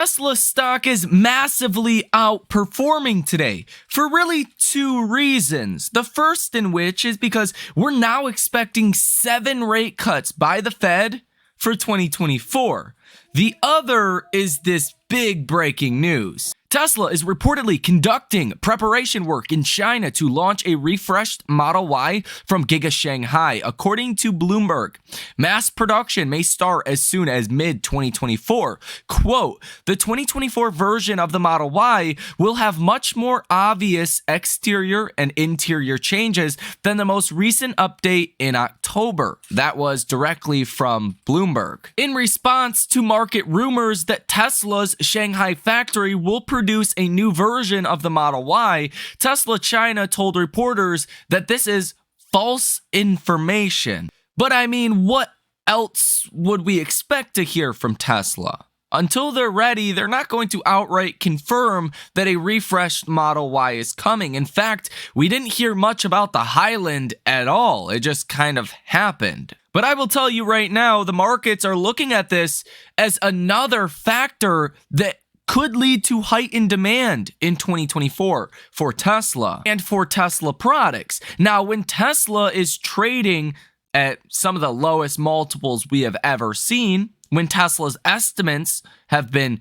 Tesla stock is massively outperforming today for really two reasons. The first in which is because we're now expecting 7 rate cuts by the Fed for 2024. The other is this big breaking news. Tesla is reportedly conducting preparation work in China to launch a refreshed Model Y from Giga Shanghai, according to Bloomberg. Mass production may start as soon as mid-2024. Quote, the 2024 version of the Model Y will have much more obvious exterior and interior changes than the most recent update in October. That was directly from Bloomberg. In response to market rumors that Tesla's Shanghai factory will produce a new version of the Model Y, Tesla China told reporters that this is false information. But I mean, what else would we expect to hear from Tesla? Until they're ready, they're not going to outright confirm that a refreshed Model Y is coming. In fact, we didn't hear much about the Highland at all. It just kind of happened. But I will tell you right now, the markets are looking at this as another factor that could lead to heightened demand in 2024 for Tesla and for Tesla products. Now, when Tesla is trading at some of the lowest multiples we have ever seen, when Tesla's estimates have been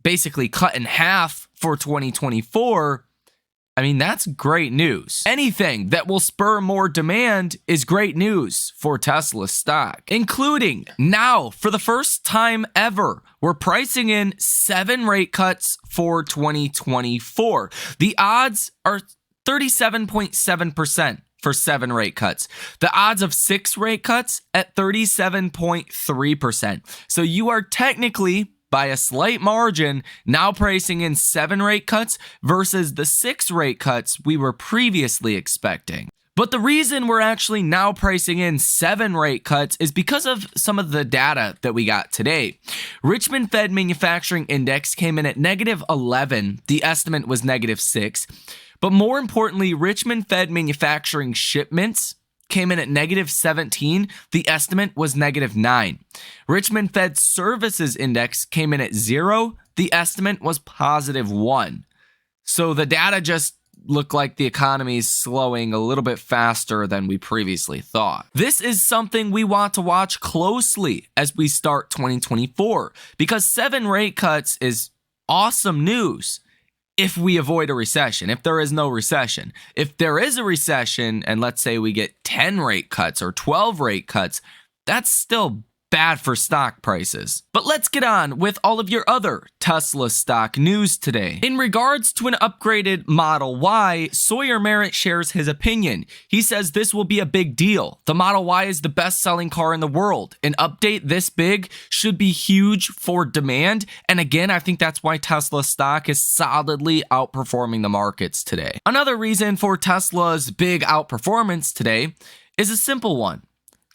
basically cut in half for 2024, I mean, that's great news. Anything that will spur more demand is great news for Tesla stock, including now, for the first time ever, we're pricing in 7 rate cuts for 2024. The odds are 37.7% for 7 rate cuts. The odds of 6 rate cuts at 37.3%. So you are technically, by a slight margin, now pricing in 7 rate cuts versus the 6 rate cuts we were previously expecting. But the reason we're actually now pricing in 7 rate cuts is because of some of the data that we got today. Richmond Fed Manufacturing Index came in at -11. The estimate was -6. But more importantly, Richmond Fed Manufacturing shipments came in at -17. The estimate was -9. Richmond Fed Services Index came in at 0. The estimate was +1. So the data just looked like the economy is slowing a little bit faster than we previously thought. This is something we want to watch closely as we start 2024, because 7 rate cuts is awesome news if we avoid a recession, if there is no recession. If there is a recession, and let's say we get 10 rate cuts or 12 rate cuts, that's still bad for stock prices. But let's get on with all of your other Tesla stock news today. In regards to an upgraded Model Y, Sawyer Merritt shares his opinion. He says this will be a big deal. The Model Y is the best-selling car in the world. An update this big should be huge for demand. And again, I think that's why Tesla stock is solidly outperforming the markets today. Another reason for Tesla's big outperformance today is a simple one: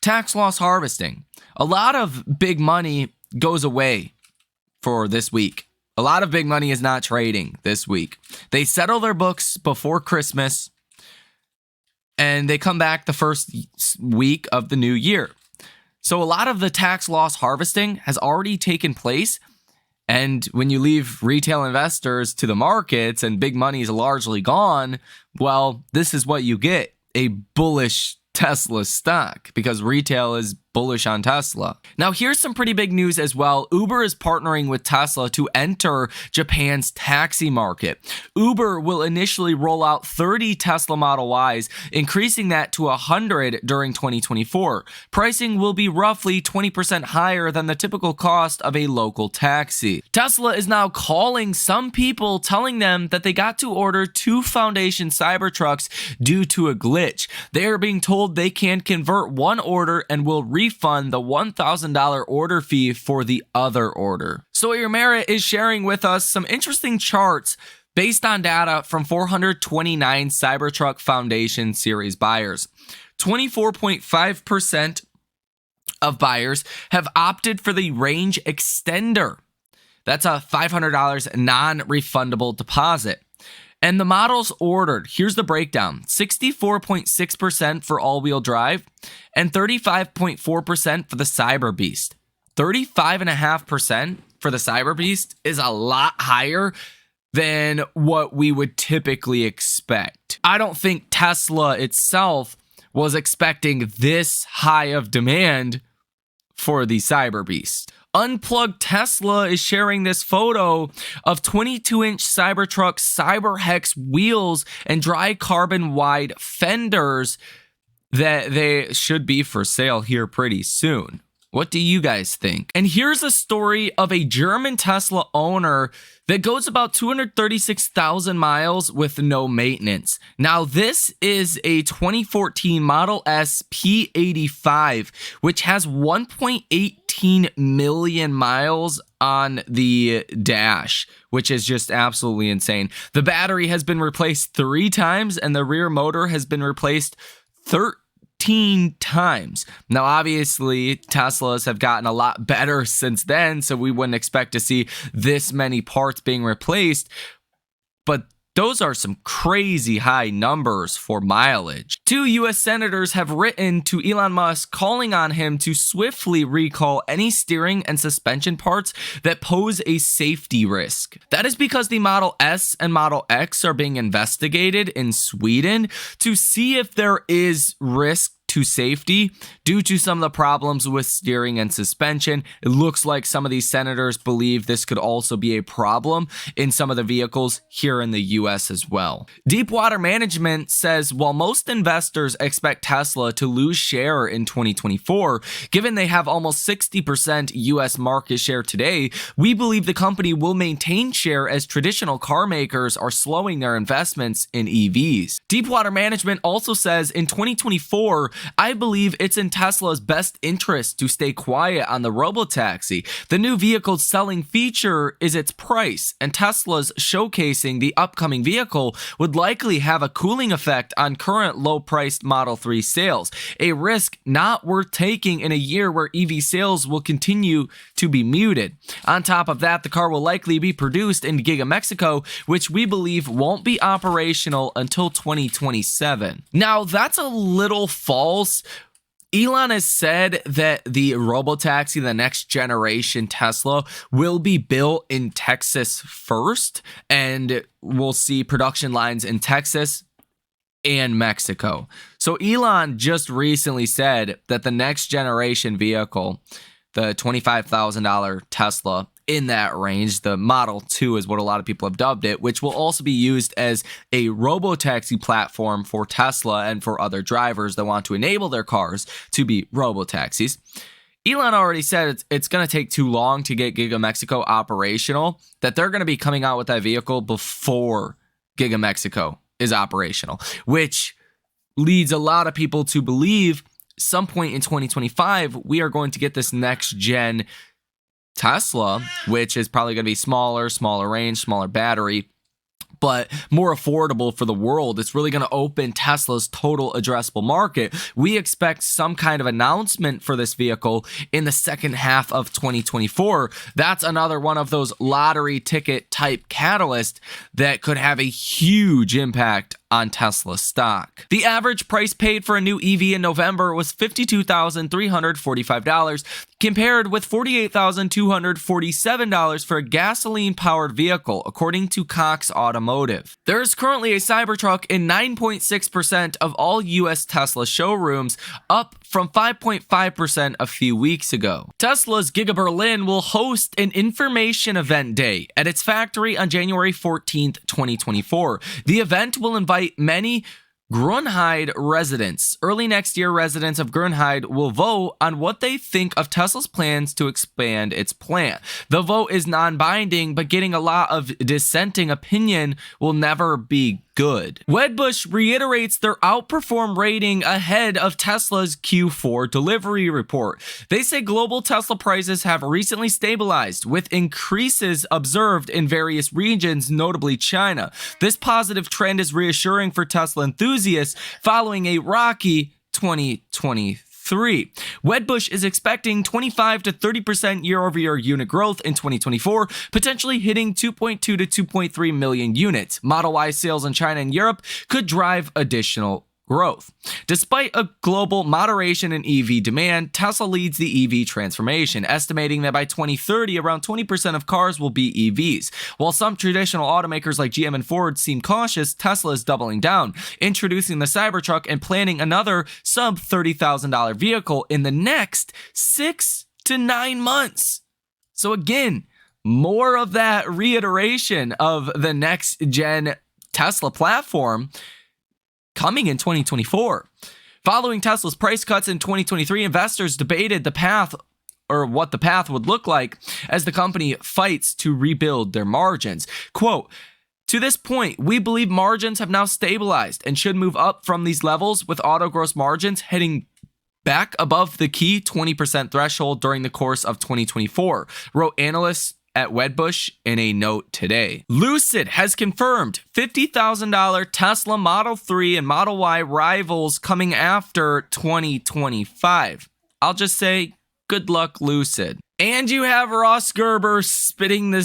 tax loss harvesting. A lot of big money goes away for this week. A lot of big money is not trading this week. They settle their books before Christmas, and they come back the first week of the new year. So a lot of the tax loss harvesting has already taken place. And when you leave retail investors to the markets and big money is largely gone, well, this is what you get: a bullish Tesla stock, because retail is bullish on Tesla. Now, here's some pretty big news as well. Uber is partnering with Tesla to enter Japan's taxi market. Uber will initially roll out 30 Tesla Model Ys, increasing that to 100 during 2024. Pricing will be roughly 20% higher than the typical cost of a local taxi. Tesla is now calling some people, telling them that they got to order 2 Foundation Cybertrucks due to a glitch. They are being told they can convert one order and will refund the $1,000 order fee for the other order. Sawyer Merritt is sharing with us some interesting charts based on data from 429 Cybertruck Foundation series buyers. 24.5% of buyers have opted for the range extender. That's a $500 non-refundable deposit. And the models ordered, here's the breakdown: 64.6% for all-wheel drive and 35.4% for the Cyber Beast. 35.5% for the Cyber Beast is a lot higher than what we would typically expect. I don't think Tesla itself was expecting this high of demand for the Cyber Beast. Unplugged Tesla is sharing this photo of 22-inch Cybertruck CyberHex wheels and dry carbon wide fenders that they should be for sale here pretty soon. What do you guys think? And here's a story of a German Tesla owner that goes about 236,000 miles with no maintenance. Now, this is a 2014 Model S P85, which has 1.18 million miles on the dash, which is just absolutely insane. The battery has been replaced 3 times, and the rear motor has been replaced 13 times. Now, obviously, Teslas have gotten a lot better since then, so we wouldn't expect to see this many parts being replaced, but those are some crazy high numbers for mileage. 2 U.S. senators have written to Elon Musk calling on him to swiftly recall any steering and suspension parts that pose a safety risk. That is because the Model S and Model X are being investigated in Sweden to see if there is risk to safety due to some of the problems with steering and suspension. It looks like some of these senators believe this could also be a problem in some of the vehicles here in the US as well. Deepwater Management says while most investors expect Tesla to lose share in 2024, given they have almost 60% US market share today, we believe the company will maintain share as traditional car makers are slowing their investments in EVs. Deepwater Management also says in 2024, I believe it's in Tesla's best interest to stay quiet on the robotaxi. The new vehicle's selling feature is its price, and Tesla's showcasing the upcoming vehicle would likely have a cooling effect on current low-priced Model 3 sales, a risk not worth taking in a year where EV sales will continue to be muted. On top of that, the car will likely be produced in Giga Mexico, which we believe won't be operational until 2027. Now, that's a little false. Elon has said that the robotaxi, the next generation Tesla, will be built in Texas first, and we'll see production lines in Texas and Mexico. So Elon just recently said that the next generation vehicle, the $25,000 Tesla, in that range, the Model 2 is what a lot of people have dubbed it, which will also be used as a robotaxi platform for Tesla and for other drivers that want to enable their cars to be robotaxis. Elon already said it's going to take too long to get Giga Mexico operational, that they're going to be coming out with that vehicle before Giga Mexico is operational, which leads a lot of people to believe some point in 2025, we are going to get this next gen Tesla, which is probably going to be smaller range, smaller battery, but more affordable for the world. It's really going to open Tesla's total addressable market. We expect some kind of announcement for this vehicle in the second half of 2024. That's another one of those lottery ticket type catalysts that could have a huge impact on Tesla stock. The average price paid for a new EV in November was $52,345, compared with $48,247 for a gasoline-powered vehicle, according to Cox Automotive. There is currently a Cybertruck in 9.6% of all U.S. Tesla showrooms, up from 5.5% a few weeks ago. Tesla's Giga Berlin will host an information event day at its factory on January 14th, 2024. The event will invite many Grünheide residents. Early next year, residents of Grünheide will vote on what they think of Tesla's plans to expand its plant. The vote is non-binding, but getting a lot of dissenting opinion will never be good. Wedbush reiterates their outperform rating ahead of Tesla's Q4 delivery report. They say global Tesla prices have recently stabilized, with increases observed in various regions, notably China. This positive trend is reassuring for Tesla enthusiasts following a rocky 2023. Wedbush is expecting 25 to 30% year-over-year unit growth in 2024, potentially hitting 2.2 to 2.3 million units. Model Y sales in China and Europe could drive additional growth. Despite a global moderation in EV demand, Tesla leads the EV transformation, estimating that by 2030, around 20% of cars will be EVs. While some traditional automakers like GM and Ford seem cautious, Tesla is doubling down, introducing the Cybertruck and planning another sub-$30,000 vehicle in the next 6 to 9 months. So again, more of that reiteration of the next gen Tesla platform coming in 2024. Following Tesla's price cuts in 2023, investors debated the path or what the path would look like as the company fights to rebuild their margins. Quote, "To this point, we believe margins have now stabilized and should move up from these levels, with auto gross margins heading back above the key 20% threshold during the course of 2024, wrote analysts at Wedbush in a note today. Lucid has confirmed $50,000 Tesla Model 3 and Model Y rivals coming after 2025. I'll just say, good luck, Lucid. And you have Ross Gerber spitting the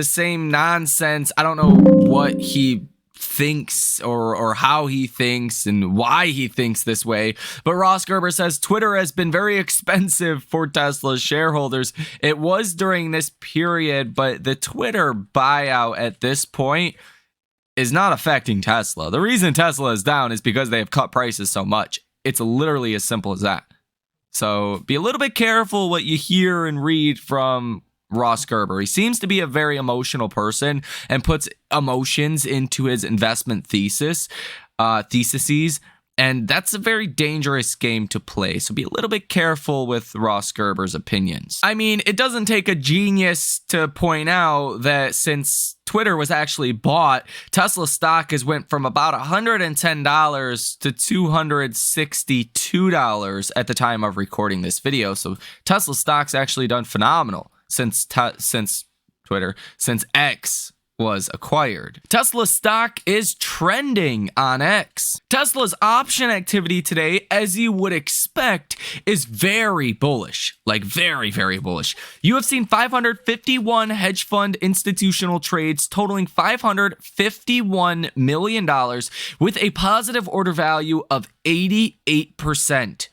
same nonsense. I don't know what he thinks or how he thinks and why he thinks this way, but Ross Gerber says Twitter has been very expensive for Tesla's shareholders. It was during this period, but the Twitter buyout at this point is not affecting Tesla. The reason Tesla is down is because they have cut prices so much. It's literally as simple as that. So be a little bit careful what you hear and read from Ross Gerber. He seems to be a very emotional person and puts emotions into his investment theses, and that's a very dangerous game to play. So be a little bit careful with Ross Gerber's opinions. I mean, it doesn't take a genius to point out that since Twitter was actually bought, Tesla stock has went from about $110 to $262 at the time of recording this video. So Tesla stock's actually done phenomenal since X was acquired. Tesla stock is trending on X. Tesla's option activity today, as you would expect, is very bullish. Like very, very bullish. You have seen 551 hedge fund institutional trades totaling $551 million with a positive order value of 88%.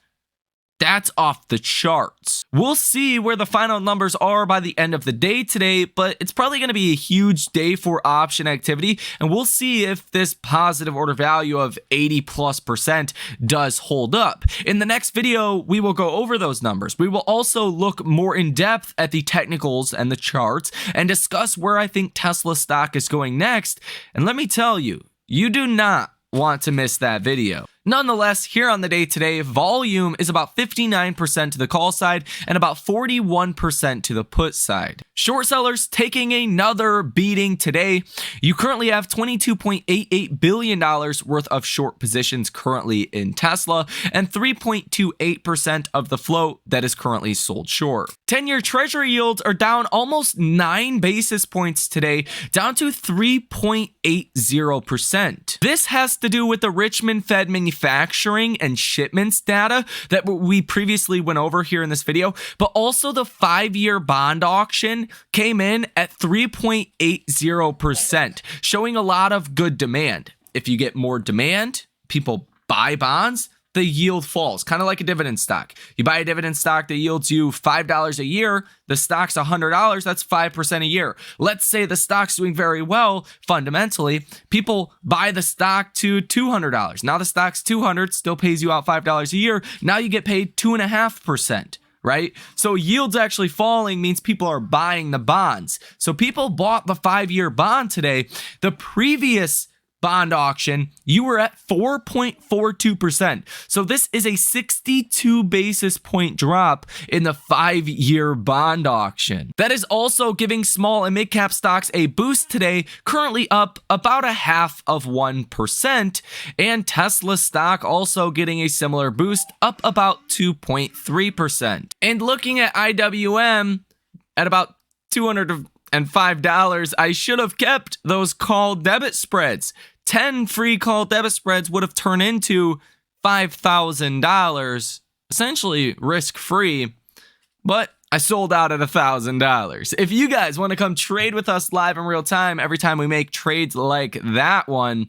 That's off the charts. We'll see where the final numbers are by the end of the day today, but it's probably going to be a huge day for option activity, and we'll see if this positive order value of 80+% does hold up. In the next video, we will go over those numbers. We will also look more in depth at the technicals and the charts and discuss where I think Tesla stock is going next. And let me tell you, you do not want to miss that video. Nonetheless, here on the day today, volume is about 59% to the call side and about 41% to the put side. Short sellers taking another beating today. You currently have $22.88 billion worth of short positions currently in Tesla and 3.28% of the float that is currently sold short. 10-year treasury yields are down almost 9 basis points today, down to 3.80%. This has to do with the Richmond Fed manufacturing and shipments data that we previously went over here in this video, but also the 5-year bond auction came in at 3.80%, showing a lot of good demand. If you get more demand, people buy bonds, the yield falls, kind of like a dividend stock. You buy a dividend stock that yields you $5 a year, the stock's $100, that's 5% a year. Let's say the stock's doing very well fundamentally, people buy the stock to $200. Now the stock's $200, still pays you out $5 a year. Now you get paid 2.5%. Right? So yields actually falling means people are buying the bonds. So people bought the 5-year bond today. The previous bond auction, you were at 4.42%. So this is a 62 basis point drop in the 5-year bond auction. That is also giving small and mid cap stocks a boost today, currently up about 0.5%. And Tesla stock also getting a similar boost, up about 2.3%. And looking at IWM at about $205, I should have kept those call debit spreads. 10 free call debit spreads would have turned into $5,000, essentially risk-free, but I sold out at $1,000. If you guys want to come trade with us live in real time every time we make trades like that one,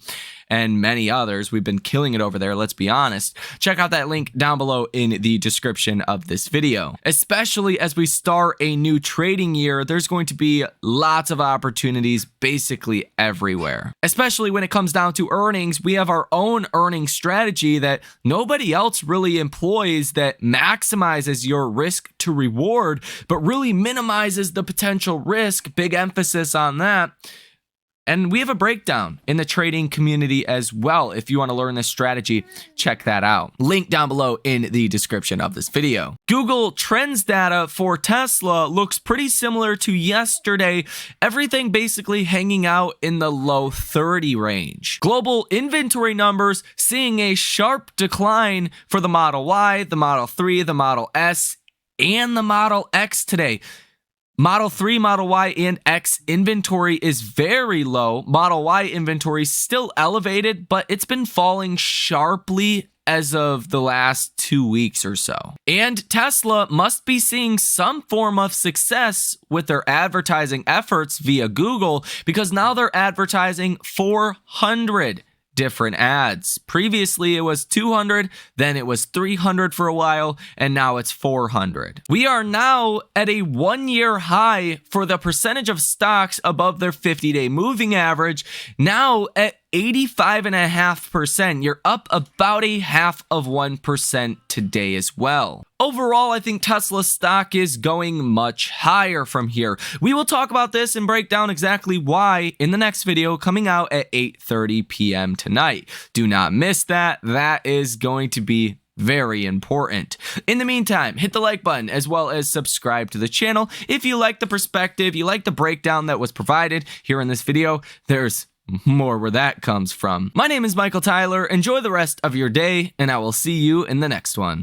and many others. We've been killing it over there, let's be honest. Check out that link down below in the description of this video. Especially as we start a new trading year, there's going to be lots of opportunities basically everywhere. Especially when it comes down to earnings, we have our own earning strategy that nobody else really employs that maximizes your risk to reward, but really minimizes the potential risk. Big emphasis on that. And we have a breakdown in the trading community as well. If you want to learn this strategy, check that out. Link down below in the description of this video. Google Trends data for Tesla looks pretty similar to yesterday. Everything basically hanging out in the low 30 range. Global inventory numbers seeing a sharp decline for the Model Y, the Model 3, the Model S, and the Model X today. Model 3, Model Y, and X inventory is very low. Model Y inventory still elevated, but it's been falling sharply as of the last 2 weeks or so. And Tesla must be seeing some form of success with their advertising efforts via Google, because now they're advertising 400 different ads. Previously, it was 200, then it was 300 for a while, and now it's 400. We are now at a 1-year high for the percentage of stocks above their 50-day moving average, now at 85.5%. You're up about 0.5% today as well. Overall, I think Tesla stock is going much higher from here. We will talk about this and break down exactly why in the next video coming out at 8:30 p.m. tonight. Do not miss that. That is going to be very important. In the meantime, hit the like button as well as subscribe to the channel. If you like the perspective, you like the breakdown that was provided here in this video, there's more where that comes from. My name is Michael Tyler. Enjoy the rest of your day, and I will see you in the next one.